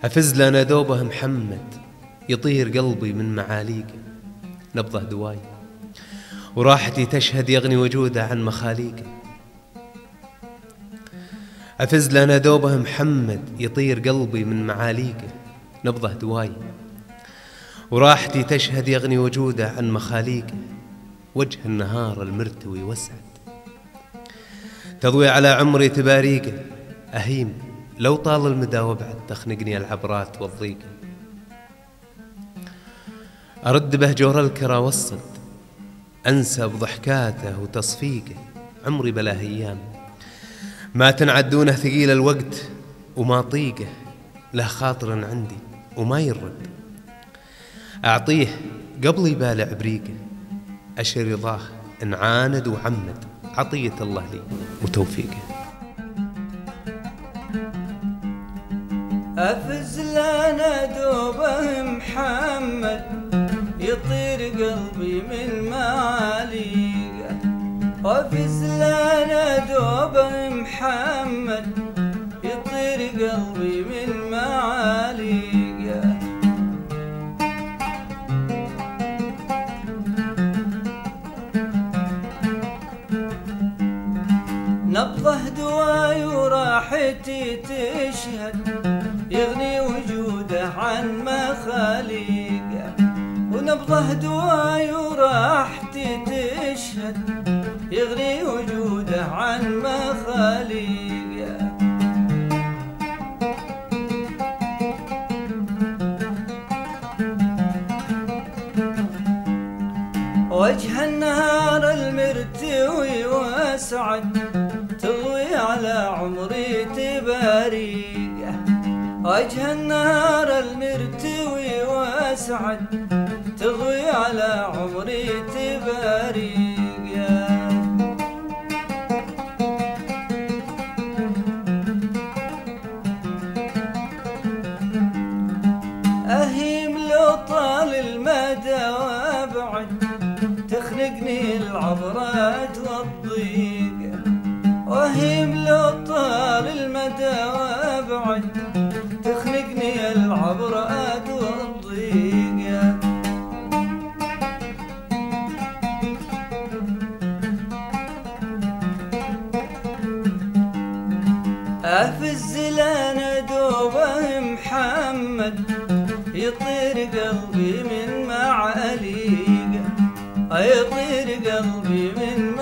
أفز لنا دوبه محمد يطير قلبي من معاليقه، نبضه دواي وراحتي تشهد يغني وجوده عن مخاليقه. أفز لنا دوبه محمد يطير قلبي من معاليقه، نبضه دواي وراحتي تشهد يغني وجوده عن مخاليقه. وجه النهار المرتوي وسعد تضوي على عمري تباريقه، أهيم لو طال المدى وبعد تخنقني العبرات والضيقه. أرد به جور الكرى والصد أنسى بضحكاته وتصفيقه. عمري بلا هيام ما تنعد دونه ثقيل الوقت وما طيقه، له خاطر عندي وما يرد أعطيه قبل يبالع بريقه. أشر رضاه إن عاند وعمد عطية الله لي وتوفيقه. أفز لنا دوبه محمد يطير قلبي من معاليقه. أفز لنا دوبه محمد يطير قلبي من معاليقه. نبضه دواي وراحتي تشهد يغني وجوده عن مخاليقه. ونبضه دواي وراحتي تشهد يغني وجوده عن مخاليقه. وجه النهار المرتوي واسعد تضوي على عمري تباريقه. وجه النهار المرتوي واسعد تضوي على عمري تباريقه. أهيم لو طال المدى وابعد تخنقني العبرات والضيقه. وهيم لو طال المدى وابعد تخنقني العبرات والضيقه. أفز لنا دوبه محمد يطير قلبي من معاليقه. يطير قلبي من